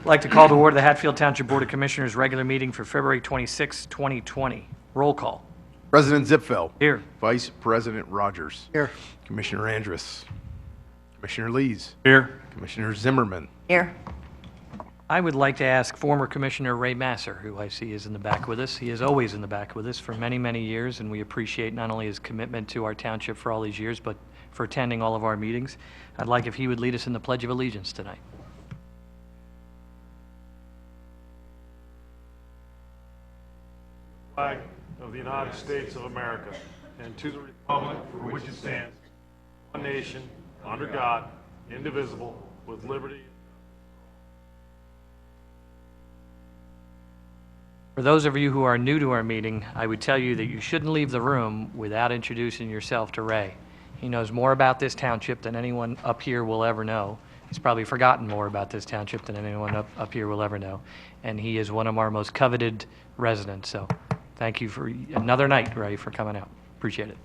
like to call to order the Hatfield Township Board of Commissioners regular meeting for February 26, 2020. Roll call. President Zipfel. Here. Vice President Rogers. Here. Commissioner Andrus. Commissioner Lees. Here. Commissioner Zimmerman. Here. I would like to ask former Commissioner Ray Masser, who I see is in the back with us. He is always in the back with us for many, many years, and we appreciate not only his commitment to our township for all these years, but for attending all of our meetings. I'd like if he would lead us in the Pledge of Allegiance tonight. Flag of the United States of America, and to the republic for which it stands, one nation, under God, indivisible, with liberty. For those of you who are new to our meeting, I would tell you that you shouldn't leave the room without introducing yourself to Ray. He knows more about this township than anyone up here will ever know. He's probably forgotten more about this township than anyone up here will ever know. And he is one of our most coveted residents. So thank you for another night, Ray, for coming out. Appreciate it.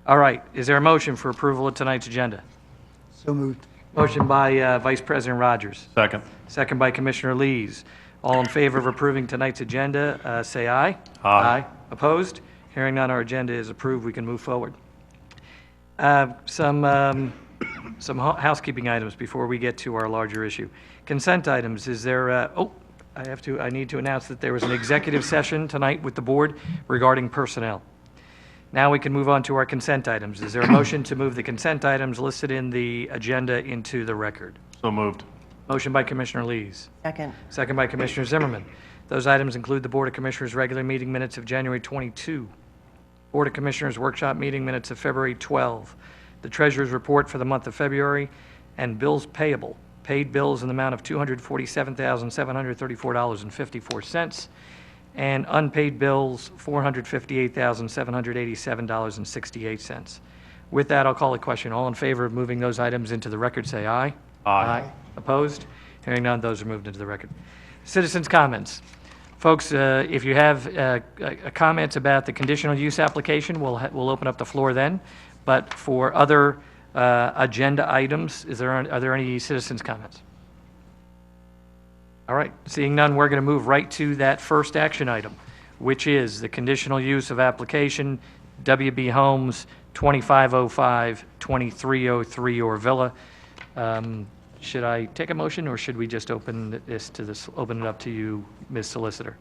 All right. Is there a motion for approval of tonight's agenda? So moved. Motion by Vice President Rogers. Second. Second by Commissioner Lees. All in favor of approving tonight's agenda, say aye. Aye. Opposed? Hearing none, our agenda is approved. We can move forward. Some housekeeping items before we get to our larger issue. Consent items. Is there? I need to announce that there was an executive session tonight with the board regarding personnel. Now we can move on to our consent items. Is there a motion to move the consent items listed in the agenda into the record? So moved. Motion by Commissioner Lees. Second. Second by Commissioner Zimmerman. Those items include the Board of Commissioners' regular meeting minutes of January 22, Board of Commissioners' workshop meeting minutes of February 12, the Treasurer's report for the month of February, and bills payable. Paid bills in the amount of $247,734.54, and unpaid bills, $458,787.68. With that, I'll call a question. All in favor of moving those items into the record, say aye. Aye. Opposed? Hearing none, those are moved into the record. Citizens' comments. Folks, if you have comments about the conditional use application, we'll open up the floor then. But for other agenda items, are there any citizens' comments? All right, seeing none, we're going to move right to that first action item, which is the conditional use of application WB Homes 2505, 2303 or Villa. Should I take a motion, or should we just open it up to you, Ms. Solicitor?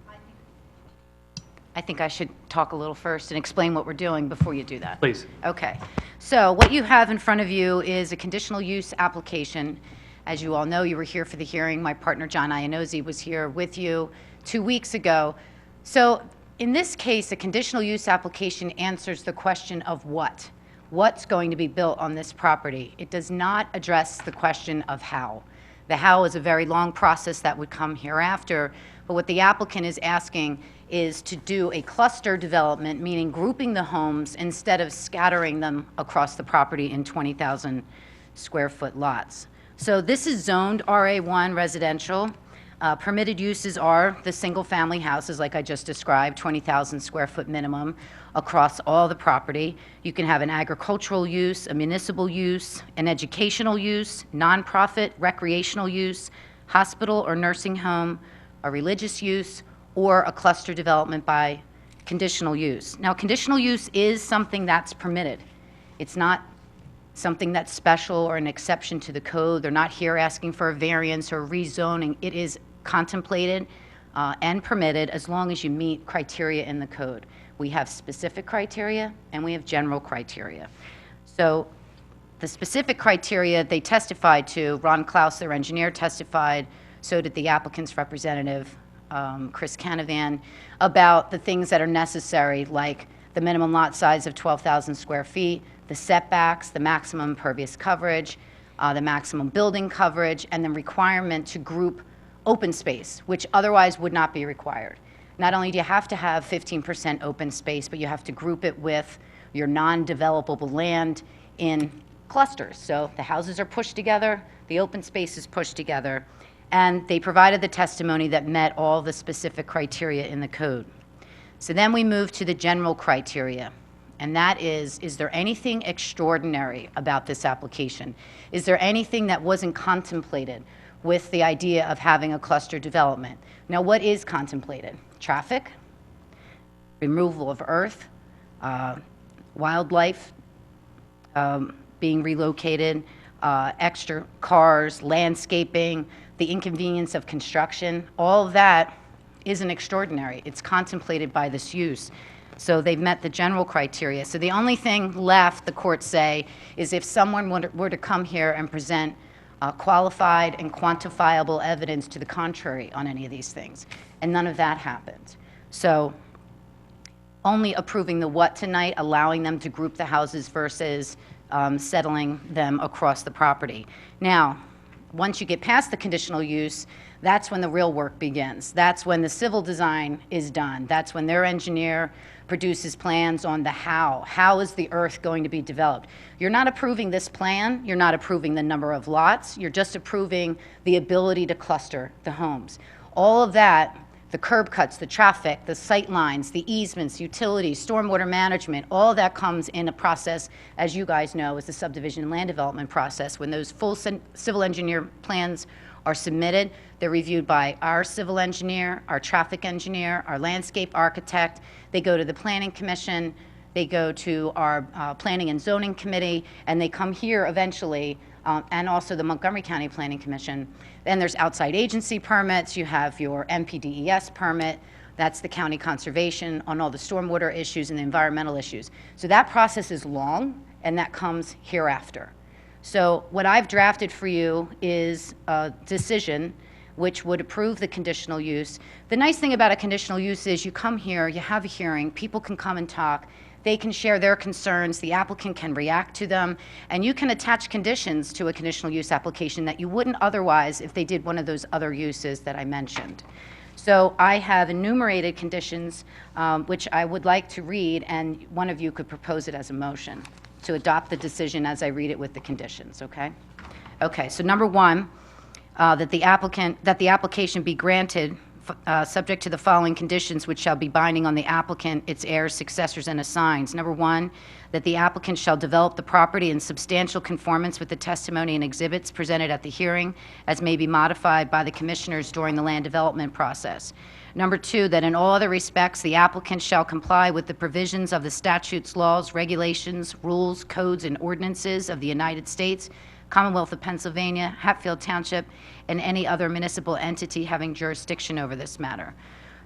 I think I should talk a little first and explain what we're doing before you do that. Please. Okay. So what you have in front of you is a conditional use application. As you all know, you were here for the hearing. My partner, John Iannozzi, was here with you 2 weeks ago. So in this case, a conditional use application answers the question of what? What's going to be built on this property? It does not address the question of how. The how is a very long process that would come hereafter, but what the applicant is asking is to do a cluster development, meaning grouping the homes instead of scattering them across the property in 20,000 square foot lots. So this is zoned RA1 residential. Permitted uses are the single-family houses, like I just described, 20,000 square foot minimum across all the property. You can have an agricultural use, a municipal use, an educational use, nonprofit, recreational use, hospital or nursing home, a religious use, or a cluster development by conditional use. Now, conditional use is something that's permitted. It's not something that's special or an exception to the code. They're not here asking for a variance or rezoning. It is contemplated and permitted as long as you meet criteria in the code. We have specific criteria and we have general criteria. So the specific criteria they testified to, Ron Klaus, their engineer, testified, so did the applicant's representative, Chris Canavan, about the things that are necessary, like the minimum lot size of 12,000 square feet, the setbacks, the maximum impervious coverage, the maximum building coverage, and the requirement to group open space, which otherwise would not be required. Not only do you have to have 15% open space, but you have to group it with your non-developable land in clusters. So the houses are pushed together, the open space is pushed together, and they provided the testimony that met all the specific criteria in the code. So then we move to the general criteria, and that is there anything extraordinary about this application? Is there anything that wasn't contemplated with the idea of having a cluster development. Now, what is contemplated? Traffic, removal of earth, wildlife being relocated, extra cars, landscaping, the inconvenience of construction, all of that isn't extraordinary. It's contemplated by this use. So they've met the general criteria. So the only thing left, the courts say, is if someone were to come here and present qualified and quantifiable evidence to the contrary on any of these things. And none of that happened. So only approving the what tonight, allowing them to group the houses versus settling them across the property. Now, once you get past the conditional use, that's when the real work begins. That's when the civil design is done. That's when their engineer produces plans on the how. How is the earth going to be developed? You're not approving this plan. You're not approving the number of lots. You're just approving the ability to cluster the homes. All of that, the curb cuts, the traffic, the sight lines, the easements, utilities, stormwater management, all of that comes in a process, as you guys know, is the subdivision and land development process. When those full civil engineer plans are submitted, they're reviewed by our civil engineer, our traffic engineer, our landscape architect. They go to the planning commission, they go to our planning and zoning committee, and they come here eventually, and also the Montgomery County Planning Commission. Then there's outside agency permits, you have your MPDES permit, that's the county conservation on all the stormwater issues and the environmental issues. So that process is long, and that comes hereafter. So what I've drafted for you is a decision which would approve the conditional use. The nice thing about a conditional use is you come here, you have a hearing, people can come and talk, they can share their concerns, the applicant can react to them, and you can attach conditions to a conditional use application that you wouldn't otherwise if they did one of those other uses that I mentioned. So I have enumerated conditions, which I would like to read, and one of you could propose it as a motion to adopt the decision as I read it with the conditions, okay? Okay, so number one, that the application be granted subject to the following conditions, which shall be binding on the applicant, its heirs, successors, and assigns. Number one, that the applicant shall develop the property in substantial conformance with the testimony and exhibits presented at the hearing, as may be modified by the commissioners during the land development process. Number two, that in all other respects, the applicant shall comply with the provisions of the statutes, laws, regulations, rules, codes, and ordinances of the United States, Commonwealth of Pennsylvania, Hatfield Township, and any other municipal entity having jurisdiction over this matter.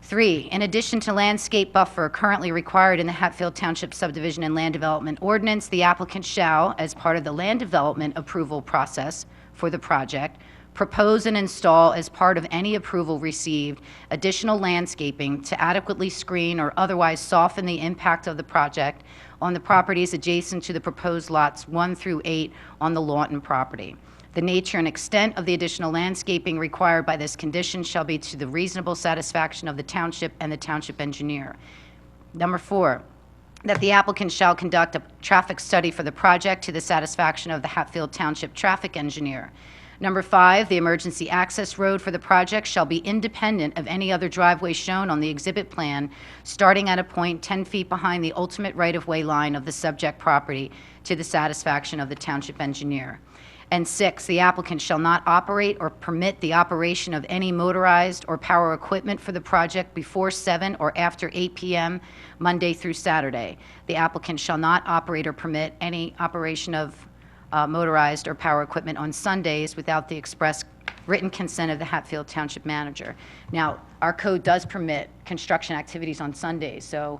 Three, in addition to landscape buffer currently required in the Hatfield Township subdivision and land development ordinance, the applicant shall, as part of the land development approval process for the project, propose and install as part of any approval received additional landscaping to adequately screen or otherwise soften the impact of the project on the properties adjacent to the proposed lots 1 through 8 on the Lawton property. The nature and extent of the additional landscaping required by this condition shall be to the reasonable satisfaction of the township and the township engineer. Number 4, that the applicant shall conduct a traffic study for the project to the satisfaction of the Hatfield Township traffic engineer. Number 5, the emergency access road for the project shall be independent of any other driveway shown on the exhibit plan, starting at a point 10 feet behind the ultimate right-of-way line of the subject property to the satisfaction of the township engineer. And 6, the applicant shall not operate or permit the operation of any motorized or power equipment for the project before 7 or after 8 p.m. Monday through Saturday. The applicant shall not operate or permit any operation of motorized or power equipment on Sundays without the express written consent of the Hatfield Township manager. Now, our code does permit construction activities on Sundays, so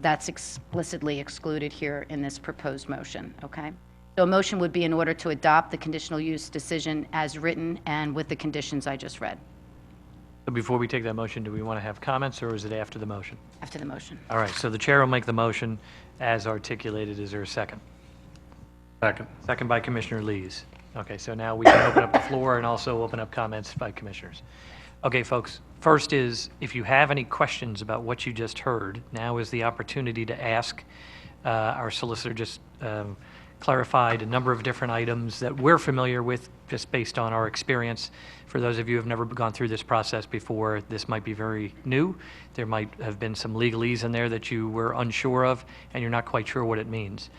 that's explicitly excluded here in this proposed motion, okay? So a motion would be in order to adopt the conditional use decision as written and with the conditions I just read. So before we take that motion, do we want to have comments, or is it after the motion? After the motion. All right, so the chair will make the motion as articulated. Is there a second? Second. Second by Commissioner Lees. Okay, so now we can open up the floor and also open up comments by commissioners. Okay, folks, first is, if you have any questions about what you just heard, now is the opportunity to ask. Our solicitor just clarified a number of different items that we're familiar with just based on our experience. For those of you who have never gone through this process before, this might be very new. There might have been some legalese in there that you were unsure of, and you're not quite sure what it means.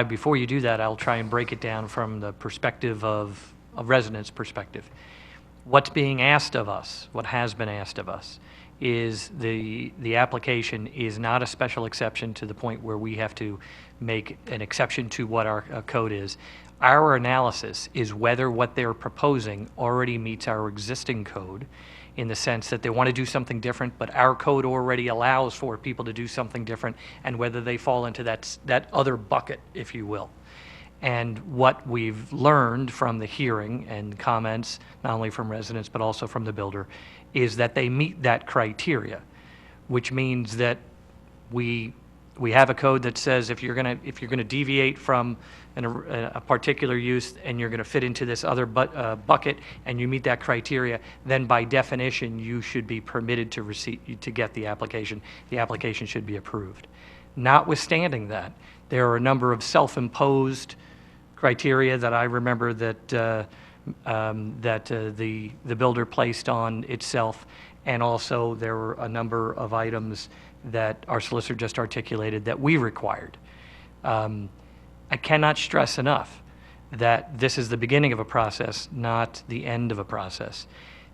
Before you do that, I'll try and break it down from the perspective of a resident's perspective. What's being asked of us, what has been asked of us, is the application is not a special exception to the point where we have to make an exception to what our code is. Our analysis is whether what they're proposing already meets our existing code, in the sense that they want to do something different, but our code already allows for people to do something different, and whether they fall into that other bucket, if you will. And what we've learned from the hearing and comments, not only from residents but also from the builder, is that they meet that criteria, which means that we have a code that says if you're going to deviate from a particular use and you're going to fit into this other bucket and you meet that criteria, then by definition you should be permitted to get the application. The application should be approved. Notwithstanding that, there are a number of self-imposed criteria that I remember that the builder placed on itself, and also there were a number of items that our solicitor just articulated that we required. I cannot stress enough that this is the beginning of a process, not the end of a process.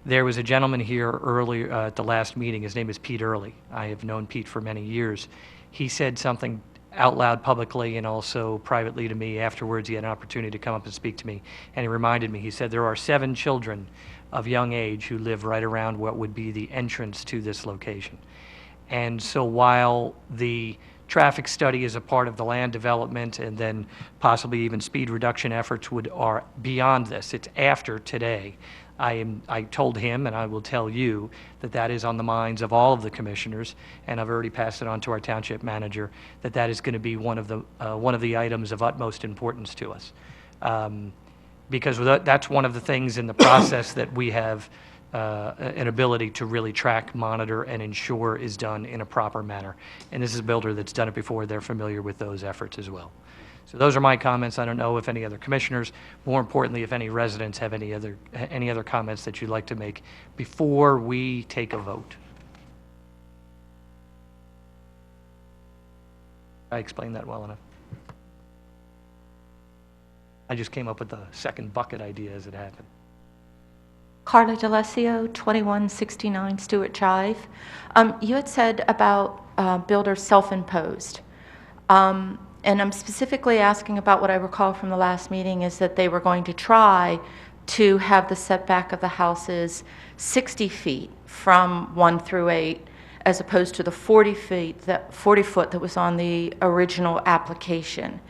There was a gentleman here earlier at the last meeting. His name is Pete Early. I have known Pete for many years. He said something out loud publicly and also privately to me afterwards. He had an opportunity to come up and speak to me, and he reminded me, he said, there are 7 children of young age who live right around what would be the entrance to this location. And so while the traffic study is a part of the land development and then possibly even speed reduction efforts are beyond this, it's after today. I told him, and I will tell you, that is on the minds of all of the commissioners, and I've already passed it on to our township manager, that is going to be one of the items of utmost importance to us. Because that's one of the things in the process that we have an ability to really track, monitor, and ensure is done in a proper manner. And this is a builder that's done it before. They're familiar with those efforts as well. So those are my comments. I don't know if any other commissioners, more importantly, if any residents have any other comments that you'd like to make before we take a vote. I explained that well enough. I just came up with the second bucket idea as it happened. Carla DeLessio, 2169 Stewart Drive. You had said about builders self-imposed. And I'm specifically asking about what I recall from the last meeting is that they were going to try to have the setback of the houses 60 feet from 1 through 8, as opposed to the 40 foot that was on the original application.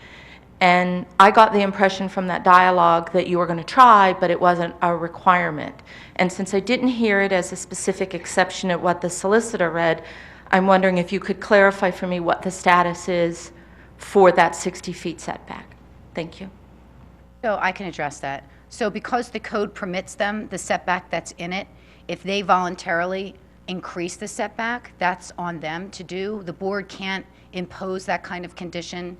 And I got the impression from that dialogue that you were going to try, but it wasn't a requirement. And since I didn't hear it as a specific exception at what the solicitor read, I'm wondering if you could clarify for me what the status is for that 60 feet setback. Thank you. So I can address that. So because the code permits them, the setback that's in it, if they voluntarily increase the setback, that's on them to do. The board can't impose that kind of condition.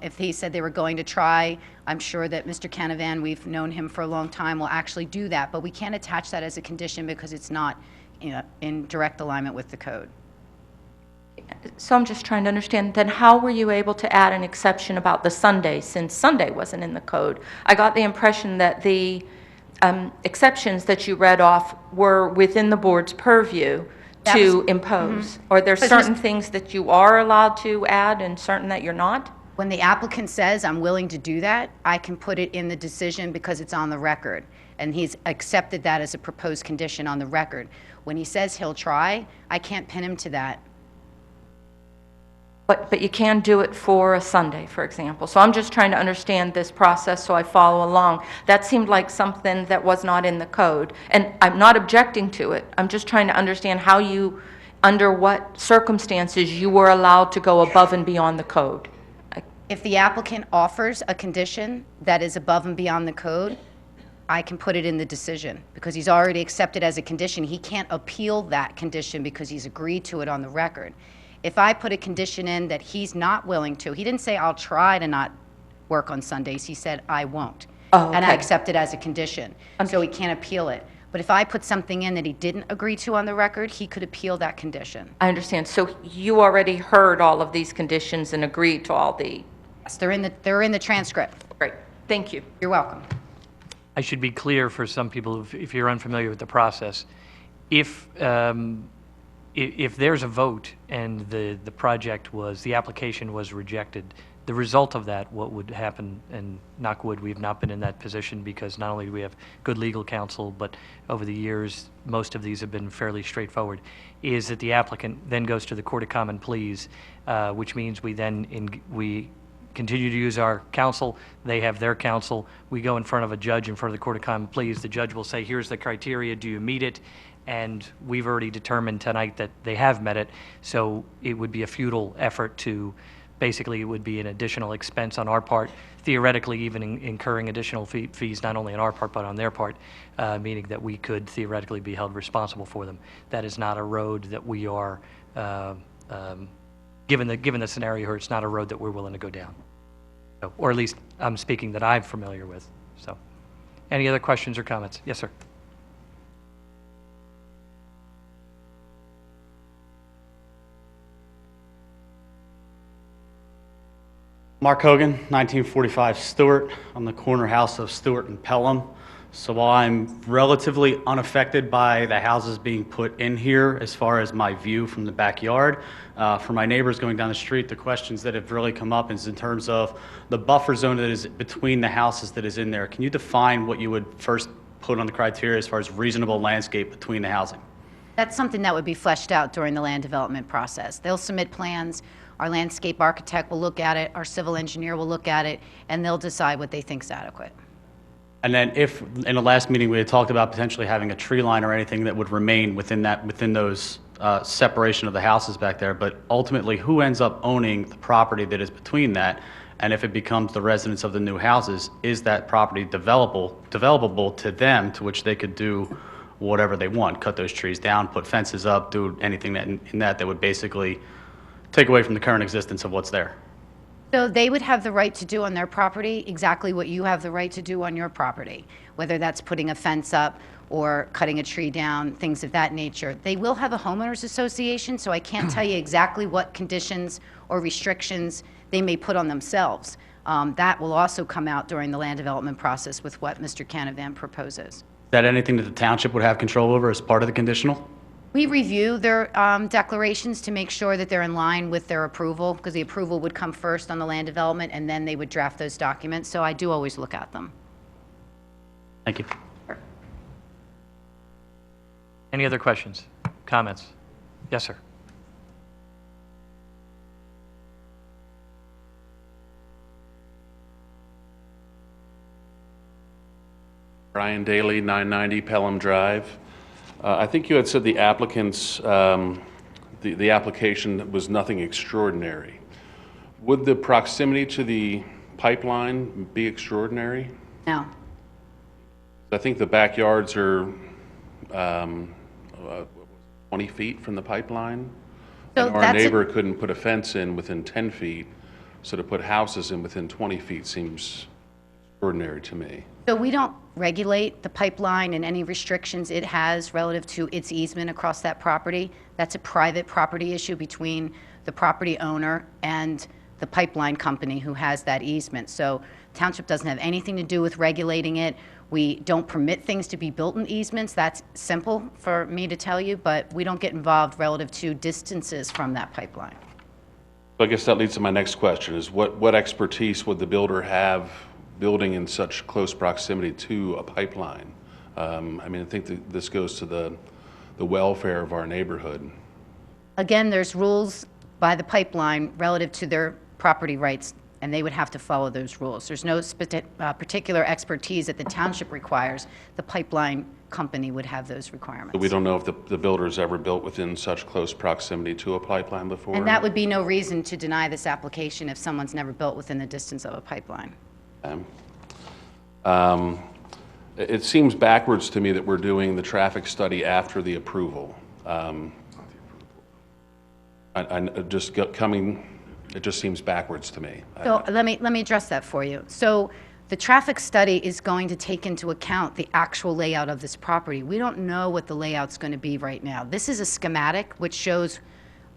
If they said they were going to try, I'm sure that Mr. Canavan, we've known him for a long time, will actually do that, but we can't attach that as a condition because it's not, in direct alignment with the code. So I'm just trying to understand, then how were you able to add an exception about the Sunday, since Sunday wasn't in the code? I got the impression that the exceptions that you read off were within the board's purview to impose. Or there certain things that you are allowed to add and certain that you're not? When the applicant says, I'm willing to do that, I can put it in the decision because it's on the record. And he's accepted that as a proposed condition on the record. When he says he'll try, I can't pin him to that. But you can do it for a Sunday, for example. So I'm just trying to understand this process so I follow along. That seemed like something that was not in the code. And I'm not objecting to it. I'm just trying to understand how you, under what circumstances you were allowed to go above and beyond the code. If the applicant offers a condition that is above and beyond the code, I can put it in the decision because he's already accepted as a condition. He can't appeal that condition because he's agreed to it on the record. If I put a condition in that he's not willing to, he didn't say I'll try to not work on Sundays, he said I won't. Oh, okay. And I accept it as a condition, so he can't appeal it. But if I put something in that he didn't agree to on the record, he could appeal that condition. I understand. So you already heard all of these conditions and agreed to all the... Yes, they're in the transcript. Great. Thank you. You're welcome. I should be clear for some people, if you're unfamiliar with the process. If, if there's a vote and the project was, the application was rejected, the result of that, what would happen, and knock wood, we've not been in that position because not only do we have good legal counsel, but over the years, most of these have been fairly straightforward, is that the applicant then goes to the Court of Common Pleas, which means we then, we continue to use our counsel, they have their counsel, we go in front of a judge in front of the Court of Common Pleas, the judge will say, here's the criteria, do you meet it? And we've already determined tonight that they have met it, so it would be a futile effort to, basically it would be an additional expense on our part, theoretically even incurring additional fees, not only on our part, but on their part, meaning that we could theoretically be held responsible for them. That is not a road that we are, given the scenario here, it's not a road that we're willing to go down. So, or at least I'm speaking that I'm familiar with. So, any other questions or comments? Yes, sir. Mark Hogan, 1945 Stewart, on the corner house of Stewart and Pelham. So while I'm relatively unaffected by the houses being put in here as far as my view from the backyard, for my neighbors going down the street, the questions that have really come up is in terms of the buffer zone that is between the houses that is in there. Can you define what you would first put on the criteria as far as reasonable landscape between the housing? That's something that would be fleshed out during the land development process. They'll submit plans, our landscape architect will look at it, our civil engineer will look at it, and they'll decide what they think is adequate. And then if, in the last meeting, we had talked about potentially having a tree line or anything that would remain within those separation of the houses back there, but ultimately, who ends up owning the property that is between that? And if it becomes the residence of the new houses, is that property developable to them, to which they could do whatever they want, cut those trees down, put fences up, do anything that would basically take away from the current existence of what's there? So they would have the right to do on their property exactly what you have the right to do on your property, whether that's putting a fence up or cutting a tree down, things of that nature. They will have a homeowners association, so I can't tell you exactly what conditions or restrictions they may put on themselves. That will also come out during the land development process with what Mr. Canavan proposes. Is that anything that the township would have control over as part of the conditional? We review their declarations to make sure that they're in line with their approval, because the approval would come first on the land development, and then they would draft those documents, so I do always look at them. Thank you. Any other questions, comments? Yes, sir. Brian Daly, 990 Pelham Drive. I think you had said the applicants, the application was nothing extraordinary. Would the proximity to the pipeline be extraordinary? No. I think the backyards are 20 feet from the pipeline. So And our that's neighbor couldn't put a fence in within 10 feet, so to put houses in within 20 feet seems extraordinary to me. So we don't regulate the pipeline and any restrictions it has relative to its easement across that property. That's a private property issue between the property owner and the pipeline company who has that easement. So township doesn't have anything to do with regulating it. We don't permit things to be built in easements. That's simple for me to tell you, but we don't get involved relative to distances from that pipeline. So I guess that leads to my next question, is what expertise would the builder have building in such close proximity to a pipeline? I mean, I think that this goes to the welfare of our neighborhood. Again, there's rules by the pipeline relative to their property rights, and they would have to follow those rules. There's no particular expertise that the township requires. The pipeline company would have those requirements. But we don't know if the builder's ever built within such close proximity to a pipeline before? And that would be no reason to deny this application if someone's never built within the distance of a pipeline. It seems backwards to me that we're doing the traffic study after the approval. It just seems backwards to me. So let me address that for you. So the traffic study is going to take into account the actual layout of this property. We don't know what the layout's going to be right now. This is a schematic which shows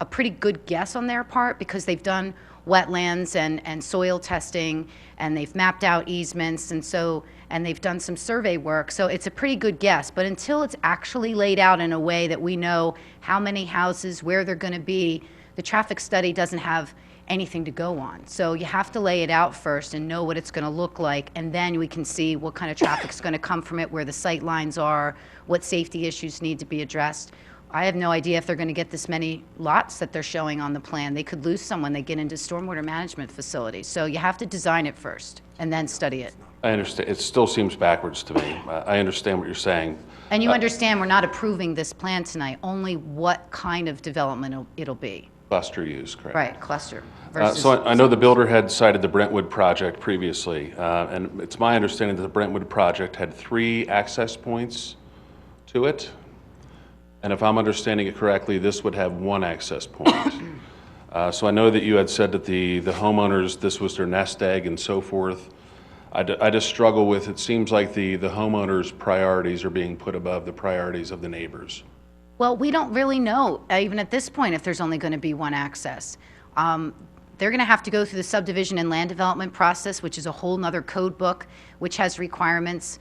a pretty good guess on their part because they've done wetlands and soil testing, and they've mapped out easements, and they've done some survey work. So it's a pretty good guess. But until it's actually laid out in a way that we know how many houses, where they're going to be, the traffic study doesn't have anything to go on. So you have to lay it out first and know what it's going to look like, and then we can see what kind of traffic's going to come from it, where the sight lines are, what safety issues need to be addressed. I have no idea if they're going to get this many lots that they're showing on the plan. They could lose some when they get into stormwater management facilities. So you have to design it first and then study it. I understand. It still seems backwards to me. I understand what you're saying. And you understand we're not approving this plan tonight, only what kind of development it'll be. Cluster use, correct? Right, cluster versus. So I know the builder had cited the Brentwood project previously, and it's my understanding that the Brentwood project had 3 access points to it. And if I'm understanding it correctly, this would have 1 access point. So I know that you had said that the homeowners, this was their nest egg and so forth. I just struggle with, it seems like the homeowners' priorities are being put above the priorities of the neighbors. Well, we don't really know, even at this point, if there's only going to be 1 access. They're going to have to go through the subdivision and land development process, which is a whole nother code book, which has requirements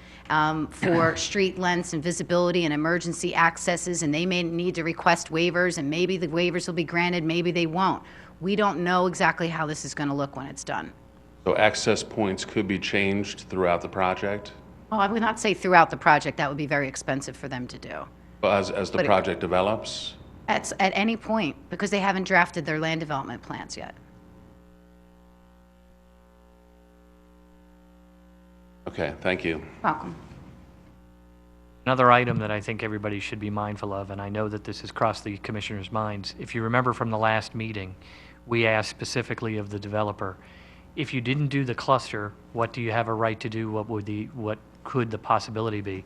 for street lengths and visibility and emergency accesses, and they may need to request waivers, and maybe the waivers will be granted, maybe they won't. We don't know exactly how this is going to look when it's done. So access points could be changed throughout the project? Well, I would not say throughout the project. That would be very expensive for them to do. Well, as the project develops? At any point, because they haven't drafted their land development plans yet. Okay, thank you. Welcome. Another item that I think everybody should be mindful of, and I know that this has crossed the commissioners' minds, if you remember from the last meeting, we asked specifically of the developer, if you didn't do the cluster, what do you have a right to do? What could the possibility be?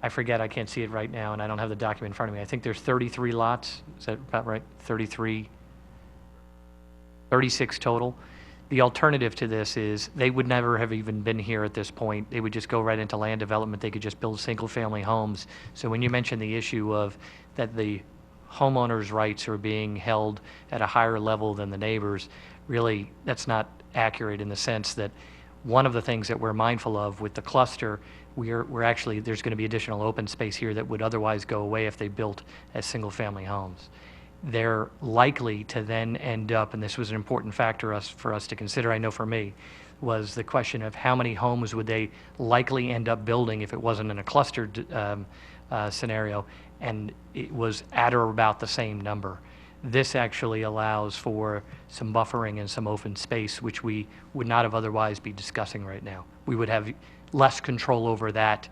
I forget, I can't see it right now, and I don't have the document in front of me. I think there's 33 lots. Is that about right? 36 total. The alternative to this is they would never have even been here at this point. They would just go right into land development. They could just build single-family homes. So when you mention the issue of that the homeowners' rights are being held at a higher level than the neighbors, really, that's not accurate in the sense that one of the things that we're mindful of with the cluster, we're actually, there's going to be additional open space here that would otherwise go away if they built as single-family homes. They're likely to then end up, and this was an important factor for us to consider, I know for me, was the question of how many homes would they likely end up building if it wasn't in a clustered scenario, and it was at or about the same number. This actually allows for some buffering and some open space, which we would not have otherwise be discussing right now. We would have less control over that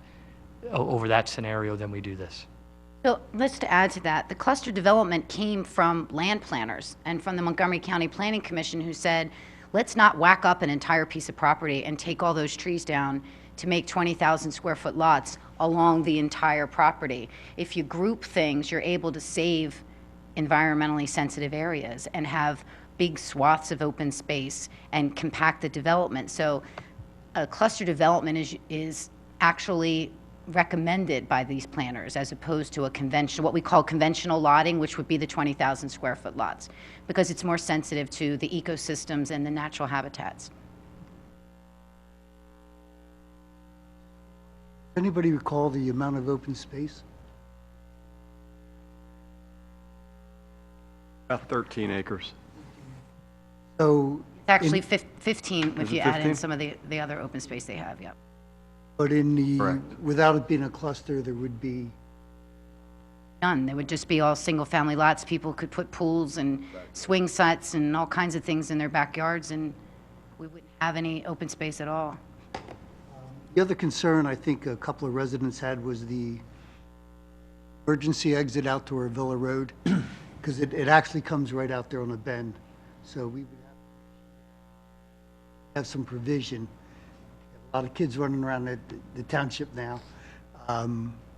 scenario than we do this. So let's to add to that, the cluster development came from land planners and from the Montgomery County Planning Commission, who said, let's not whack up an entire piece of property and take all those trees down to make 20,000 square foot lots along the entire property. If you group things, you're able to save environmentally sensitive areas and have big swaths of open space and compact the development. So a cluster development is actually recommended by these planners as opposed to a conventional, what we call conventional lotting, which would be the 20,000 square foot lots, because it's more sensitive to the ecosystems and the natural habitats. Anybody recall the amount of open space? About 13 acres. So, It's actually 15 if Is you it add in 15? some of the other open space they have, yep. but in the, Correct. without it being a cluster, there would be, None. They would just be all single-family lots. People could put pools and swing sets and all kinds of things in their backyards, and we wouldn't have any open space at all. the other concern I think a couple of residents had was the emergency exit out to our Villa Road, because it actually comes right out there on a bend. So we would have some provision. A lot of kids running around the township now.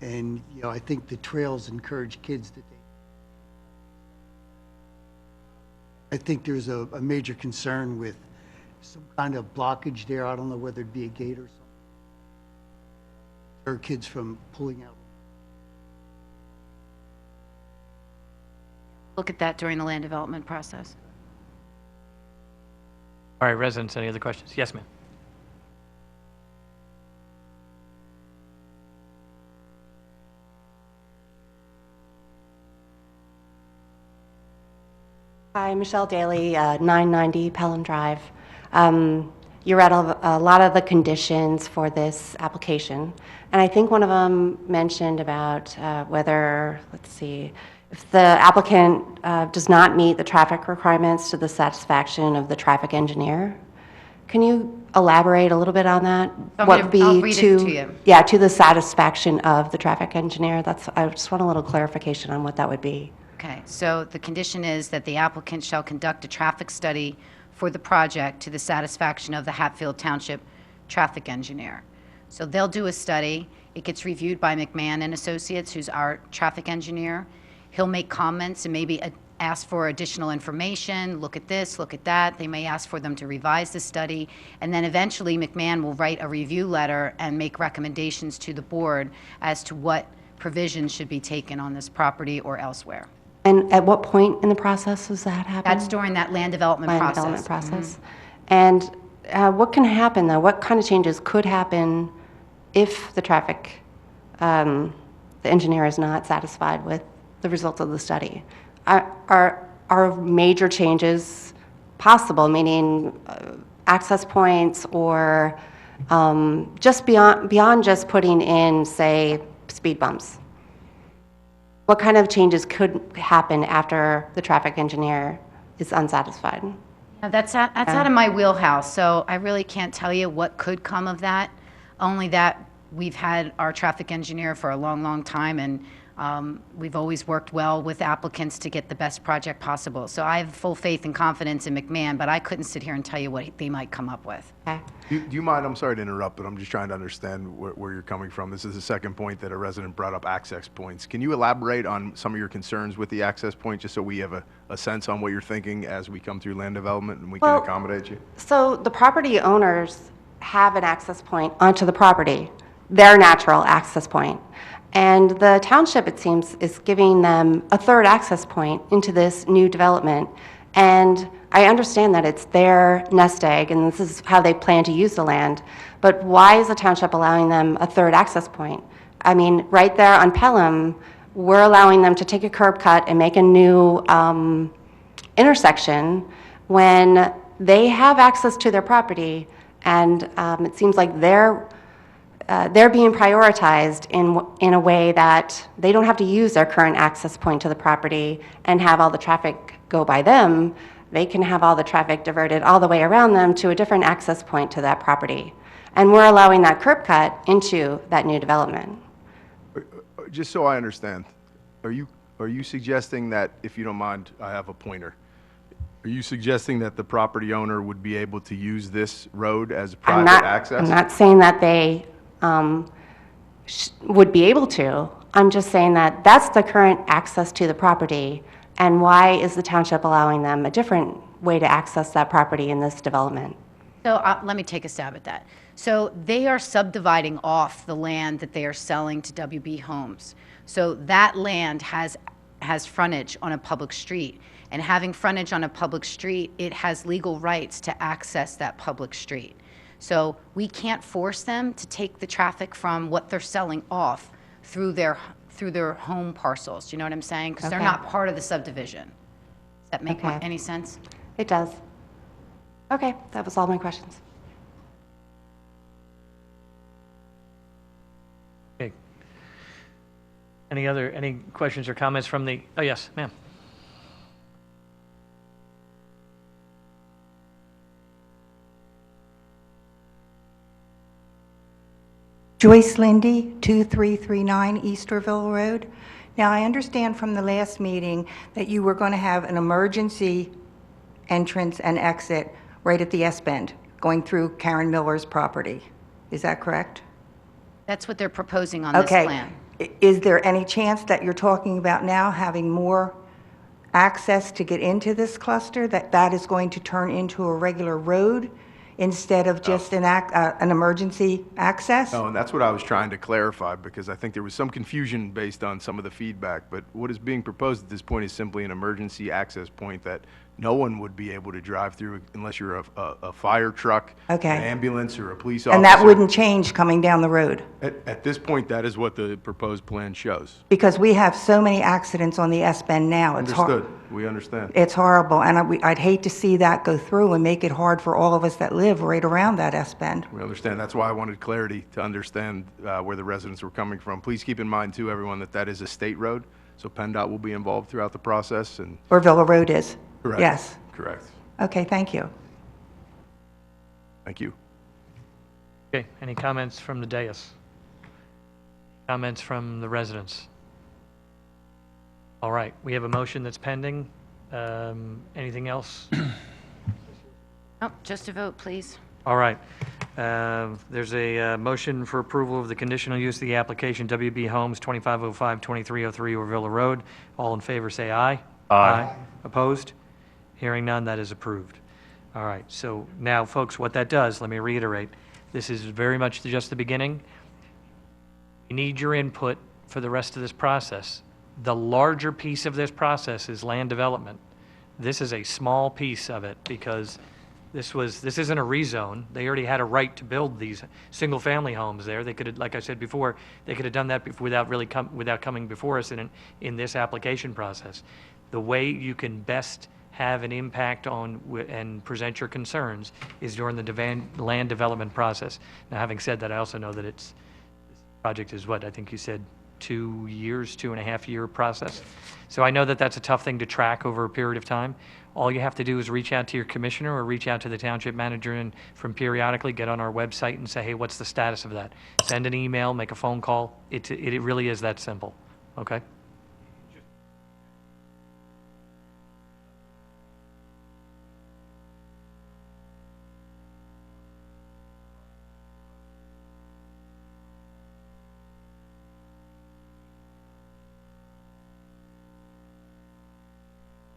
And, you know, I think the trails encourage kids to take. I think there's a major concern with some kind of blockage there. I don't know whether it'd be a gate or something. Or kids from pulling out. Look at that during the land development process. All right, residents, any other questions? Yes, ma'am. Hi, Michelle Daly, 990 Pelham Drive. You read a lot of the conditions for this application, and I think one of them mentioned about whether, let's see, if the applicant does not meet the traffic requirements to the satisfaction of the traffic engineer. Can you elaborate a little bit on that? I'm What gonna- would be I'll read it to you. Yeah, to the satisfaction of the traffic engineer. I just want a little clarification on what that would be. Okay, so the condition is that the applicant shall conduct a traffic study for the project to the satisfaction of the Hatfield Township traffic engineer. So they'll do a study. It gets reviewed by McMahon and Associates, who's our traffic engineer. He'll make comments and maybe ask for additional information, look at this, look at that. They may ask for them to revise the study. And then eventually McMahon will write a review letter and make recommendations to the board as to what provisions should be taken on this property or elsewhere. And at what point in the process does that happen? That's during that land development Land process. development process. And what can happen, though? What kind of changes could happen if the engineer is not satisfied with the results of the study? Are major changes possible, meaning access points or just beyond just putting in, say, speed bumps? What kind of changes could happen after the traffic engineer is unsatisfied? Now, that's out of my wheelhouse, so I really can't tell you what could come of that. Only that we've had our traffic engineer for a long, long time, and we've always worked well with applicants to get the best project possible. So I have full faith and confidence in McMahon, but I couldn't sit here and tell you what they might come up with. Okay. Do you mind, I'm sorry to interrupt, but I'm just trying to understand where you're coming from. This is the second point that a resident brought up, access points. Can you elaborate on some of your concerns with the access point, just so we have a sense on what you're thinking as we come through land development and we can Well, accommodate you? So the property owners have an access point onto the property, their natural access point. And the township, it seems, is giving them a third access point into this new development. And I understand that it's their nest egg, and this is how they plan to use the land. But why is the township allowing them a third access point? I mean, right there on Pelham, we're allowing them to take a curb cut and make a new intersection when they have access to their property, and it seems like they're being prioritized in a way that they don't have to use their current access point to the property and have all the traffic go by them. They can have all the traffic diverted all the way around them to a different access point to that property. And we're allowing that curb cut into that new development. Just so I understand, are you suggesting that, if you don't mind, I have a pointer. Are you suggesting that the property owner would be able to use this road as private access? I'm not saying that they would be able to. I'm just saying that that's the current access to the property, and why is the township allowing them a different way to access that property in this development? So let me take a stab at that. So they are subdividing off the land that they are selling to WB Homes. So that land has frontage on a public street. And having frontage on a public street, it has legal rights to access that public street. So we can't force them to take the traffic from what they're selling off through their home parcels. Do you know what I'm saying? Because they're Okay. not part of the subdivision. Does that make Okay. any sense? It does. Okay, that was all my questions. Okay. Any questions or comments from the, oh, yes, ma'am. Joyce Lindy, 2339 Easterville Road. Now, I understand from the last meeting that you were going to have an emergency entrance and exit right at the S-bend, going through Karen Miller's property. Is that correct? That's what they're proposing on this plan. Is there any chance that you're talking about now having more access to get into this cluster, that is going to turn into a regular road instead of just an emergency access? No, and that's what I was trying to clarify, because I think there was some confusion based on some of the feedback. But what is being proposed at this point is simply an emergency access point that no one would be able to drive through unless you're a fire truck, Okay. an ambulance, or a police officer. And that wouldn't change coming down the road? At this point, that is what the proposed plan shows. Because we have so many accidents on the S-Bend now. It's Understood. We understand. It's horrible, and I'd hate to see that go through and make it hard for all of us that live right around that S-Bend. We understand. That's why I wanted clarity to understand where the residents were coming from. Please keep in mind, too, everyone, that that is a state road, so PennDOT will be involved throughout the process, and... Or Villa Road is? Correct. Yes. Correct. Okay, thank you. Thank you. Okay, any comments from the dais? Comments from the residents? All right, we have a motion that's pending. Anything else? Oh, just a vote, please. All right. There's a motion for approval of the conditional use of the application, WB Homes, 2505, 2303 Orvilla Road. All in favor, say aye. Aye. Opposed? Hearing none, that is approved. All right, so now, folks, what that does, let me reiterate, this is very much just the beginning. We need your input for the rest of this process. The larger piece of this process is land development. This is a small piece of it because this isn't a rezone. They already had a right to build these single-family homes there. They could have, like I said before, they could have done that without without coming before us in this application process. The way you can best have an impact on and present your concerns is during the land development process. Now, having said that, I also know that this project is what I think you said 2 years, 2.5 year process. So I know that that's a tough thing to track over a period of time. All you have to do is reach out to your commissioner or reach out to the township manager and from periodically get on our website and say, hey, what's the status of that? Send an email, make a phone call. It really is that simple, okay?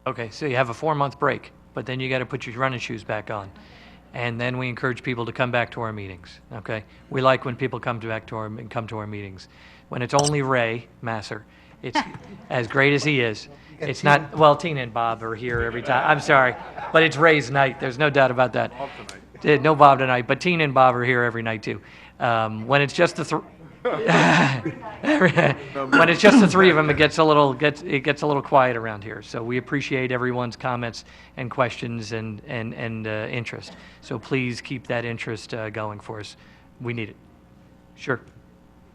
Okay, so you have a 4-month break, but then you got to put your running shoes back on. And then we encourage people to come back to our meetings, okay? We like when people come to our meetings. When it's only Ray Masser, it's as great as he is. It's not, well, Tina and Bob are here every time. I'm sorry, but it's Ray's night. There's no doubt about that. No Bob tonight, but Tina and Bob are here every night too. When it's just the when it's just the three of them, it gets a little quiet around here. So we appreciate everyone's comments and questions and interest. So please keep that interest going for us. We need it. Sure.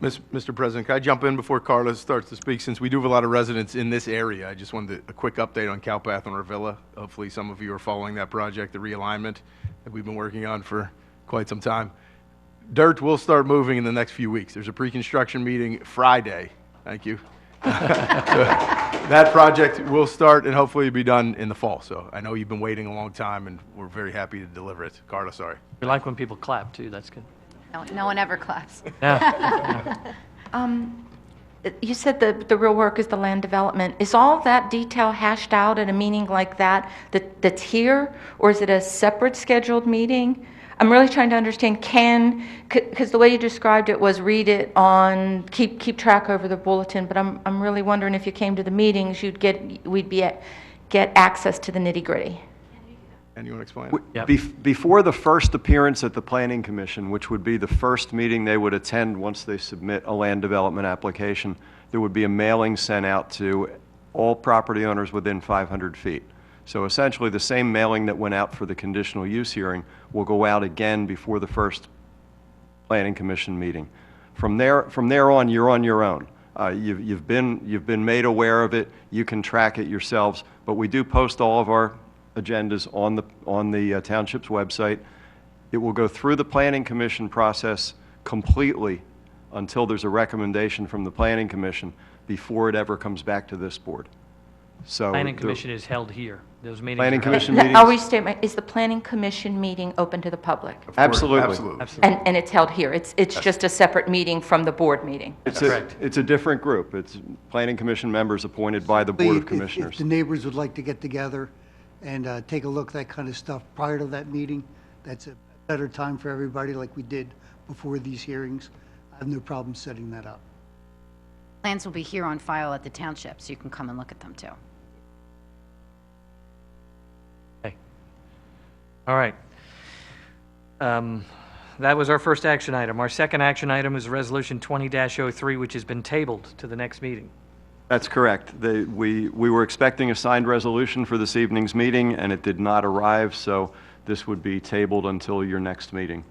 Mr. President, can I jump in before Carla starts to speak? Since we do have a lot of residents in this area, I just wanted a quick update on Cowpath and Orvilla. Hopefully some of you are following that project, the realignment that we've been working on for quite some time. Dirt will start moving in the next few weeks. There's a pre-construction meeting Friday. Thank you. So that project will start and hopefully be done in the fall. So I know you've been waiting a long time, and we're very happy to deliver it. Carla, sorry. We like when people clap, too. That's good. No one ever claps. Yeah. You said the real work is the land development. Is all that detail hashed out at a meeting like that's here, or is it a separate scheduled meeting? I'm really trying to understand, because the way you described it was read it on, keep track over the bulletin, but I'm really wondering if you came to the meetings, we'd get access to the nitty-gritty. And you want to explain? Yep. Before the first appearance at the Planning Commission, which would be the first meeting they would attend once they submit a land development application, there would be a mailing sent out to all property owners within 500 feet. So essentially, the same mailing that went out for the conditional use hearing will go out again before the first Planning Commission meeting. From there on, you're on your own. You've been made aware of it. You can track it yourselves. But we do post all of our agendas on the township's website. It will go through the Planning Commission process completely until there's a recommendation from the Planning Commission before it ever comes back to this board. So Planning Commission is held here. Those meetings Planning are held Commission here. meetings? I'll restate, is the Planning Commission meeting open to the public? Absolutely. Absolutely. And it's held here? It's just a separate meeting from the board meeting? Correct. It's a different group. It's Planning Commission members appointed by the Board of If Commissioners. the neighbors would like to get together and take a look at that kind of stuff prior to that meeting, that's a better time for everybody like we did before these hearings. I have no problem setting that up. Plans will be here on file at the township, so you can come and look at them too. All right. That was our first action item. Our second action item is Resolution 20-03, which has been tabled to the next meeting. That's correct. We were expecting a signed resolution for this evening's meeting, and it did not arrive, so this would be tabled until your next meeting.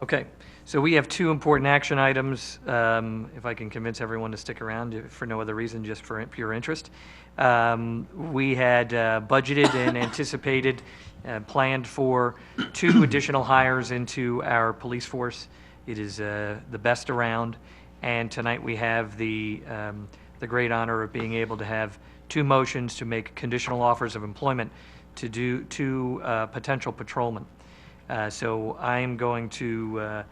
Okay, so we have two important action items, if I can convince everyone to stick around for no other reason, just for pure interest. We had budgeted and anticipated, planned for 2 additional hires into our police force. It is the best around, and tonight we have the great honor of being able to have 2 motions to make conditional offers of employment to do 2 potential patrolmen. So I am going to,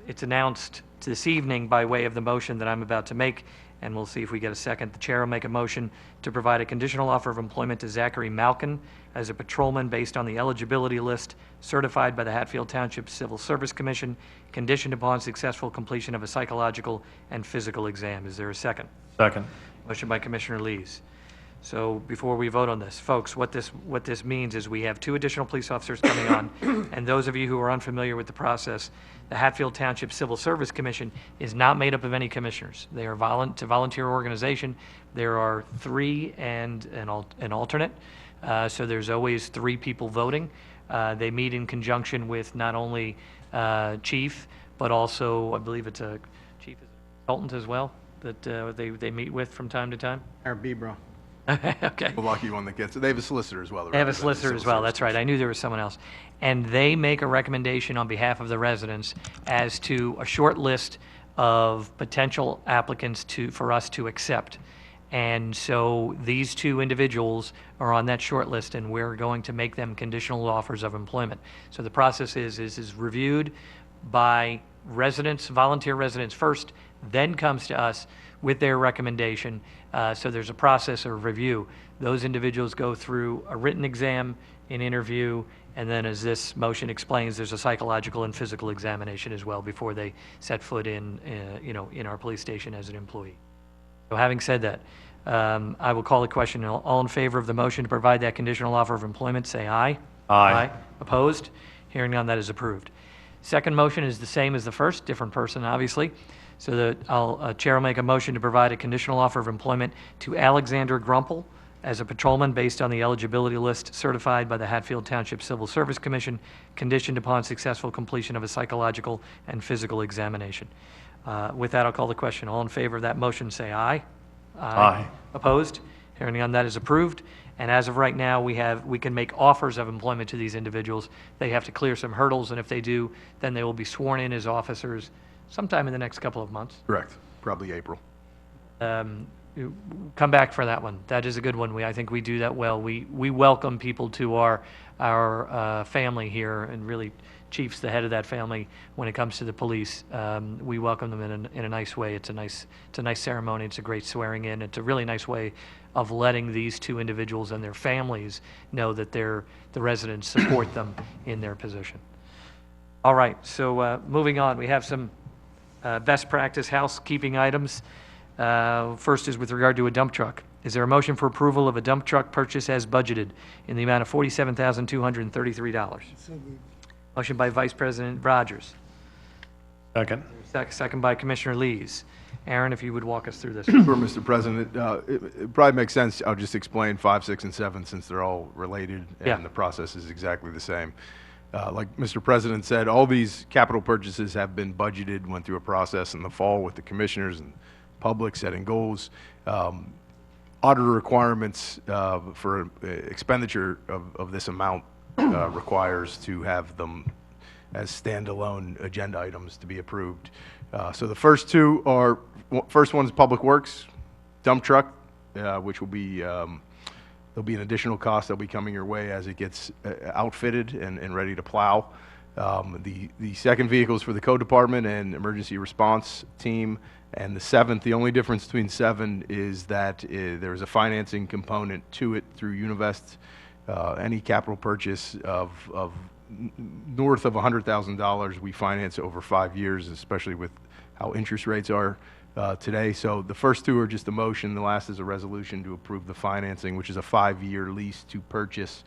it's announced this evening by way of the motion that I'm about to make, and we'll see if we get a second. The chair will make a motion to provide a conditional offer of employment to Zachary Malkin as a patrolman based on the eligibility list certified by the Hatfield Township Civil Service Commission, conditioned upon successful completion of a psychological and physical exam. Is there a second? Second. Motion by Commissioner Lees. So before we vote on this, folks, what this means is we have 2 additional police officers coming on, and those of you who are unfamiliar with the process, the Hatfield Township Civil Service Commission is not made up of any commissioners. They are a volunteer organization. There are 3 and an alternate, so there's always 3 people voting. They meet in conjunction with not only chief, but also, I believe it's a chief is a consultant as well, that they meet with from time to time. Our B-bro. Okay. The lucky one that gets it. They have a solicitor as well. They have a solicitor as well, that's right. I knew there was someone else. And they make a recommendation on behalf of the residents as to a short list of potential applicants for us to accept. And so these 2 individuals are on that short list, and we're going to make them conditional offers of employment. So the process is reviewed by residents, volunteer residents first, then comes to us with their recommendation. So there's a process of review. Those individuals go through a written exam, an interview, and then, as this motion explains, there's a psychological and physical examination as well before they set foot in our police station as an employee. So having said that, I will call the question. All in favor of the motion to provide that conditional offer of employment, say aye. Aye. Opposed? Hearing none, that is approved. Second motion is the same as the first, different person, obviously. So the chair will make a motion to provide a conditional offer of employment to Alexander Grumpel as a patrolman based on the eligibility list certified by the Hatfield Township Civil Service Commission, conditioned upon successful completion of a psychological and physical examination. With that, I'll call the question. All in favor of that motion, say aye. Aye. Opposed? Hearing none, that is approved. And as of right now, we can make offers of employment to these individuals. They have to clear some hurdles, and if they do, then they will be sworn in as officers sometime in the next couple of months. Correct. Probably April. Come back for that one. That is a good one. I think we do that well. We welcome people to our family here, and really, Chief's the head of that family when it comes to the police. We welcome them in a nice way. It's a nice ceremony. It's a great swearing in. It's a really nice way of letting these 2 individuals and their families know that the residents support them in their position. All right, so moving on, we have some best practice housekeeping items. First is with regard to a dump truck. Is there a motion for approval of a dump truck purchase as budgeted in the amount of $47,233? Motion by Vice President Rogers. Second. Second by Commissioner Lees. Aaron, if you would walk us through this. Sure, Mr. President. It probably makes sense, I'll just explain 5, 6, and 7 since they're all related Yeah. and the process is exactly the same. Like Mr. President said, all these capital purchases have been budgeted, went through a process in the fall with the commissioners and public setting goals. Auditor requirements for expenditure of this amount requires to have them as standalone agenda items to be approved. So the first 2 are, first one's Public Works, dump truck, which will be, there'll be an additional cost that'll be coming your way as it gets outfitted and ready to plow. The second vehicle is for the code department and emergency response team. And the 7th, the only difference between 7 is that there's a financing component to it through Univest. Any capital purchase of north of $100,000, we finance over 5 years, especially with how interest rates are today. So the first 2 are just a motion. The last is a resolution to approve the financing, which is a 5-year lease to purchase.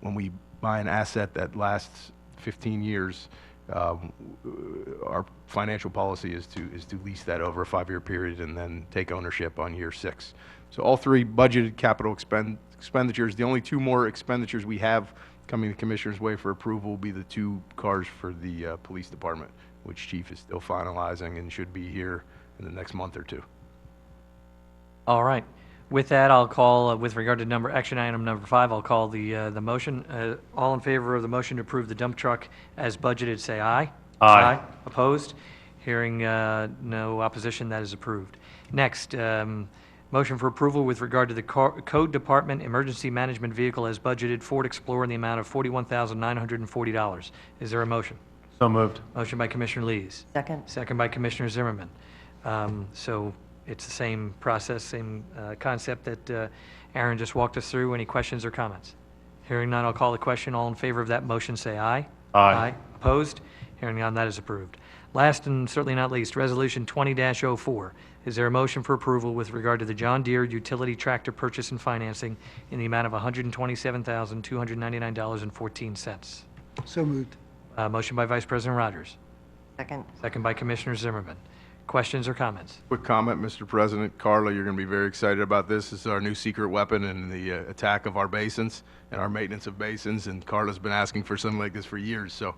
When we buy an asset that lasts 15 years, our financial policy is to lease that over a 5-year period and then take ownership on year 6. So all 3 budgeted capital expenditures. The only 2 more expenditures we have coming the Commissioner's way for approval will be the 2 cars for the police department, which Chief is still finalizing and should be here in the next month or 2. All right. With that, I'll call, with regard to action item number 5, I'll call the motion. All in favor of the motion to approve the dump truck as budgeted, say aye. Aye. Opposed? Hearing no opposition, that is approved. Next, motion for approval with regard to the Code Department Emergency Management Vehicle as budgeted, Ford Explorer in the amount of $41,940. Is there a motion? So moved. Motion by Commissioner Lees. Second. Second by Commissioner Zimmerman. So it's the same process, same concept that Aaron just walked us through. Any questions or comments? Hearing none, I'll call the question. All in favor of that motion, say aye. Aye. Opposed? Hearing none, that is approved. Last and certainly not least, Resolution 20-04. Is there a motion for approval with regard to the John Deere utility tractor purchase and financing in the amount of $127,299.14? So moved. Motion by Vice President Rogers. Second. Second by Commissioner Zimmerman. Questions or comments? Quick comment, Mr. President. Carla, you're going to be very excited about this. This is our new secret weapon in the attack of our basins and our maintenance of basins, and Carla's been asking for something like this for years, so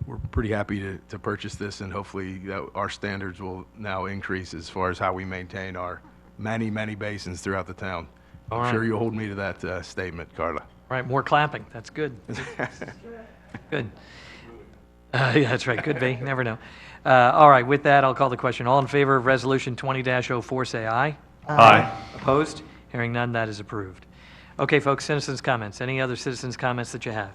we're pretty happy to purchase this, and hopefully our standards will now increase as far as how we maintain our many, many basins throughout the town. All I'm right. sure you'll hold me to that statement, Carla. All right, more clapping. That's good. Good. Yeah, that's right. Could be. Never know. All right, with that, I'll call the question. All in favor of Resolution 20-04, say aye. Aye. Opposed? Hearing none, that is approved. Okay, folks, citizens' comments. Any other citizens' comments that you have?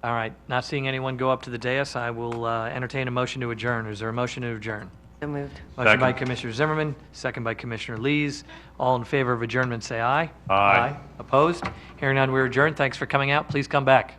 All right, not seeing anyone go up to the dais, I will entertain a motion to adjourn. Is there a motion to adjourn? So moved. Motion by Second. Commissioner Zimmerman, second by Commissioner Lees. All in favor of adjournment, say aye. Aye. Opposed? Hearing none, we're adjourned. Thanks for coming out. Please come back.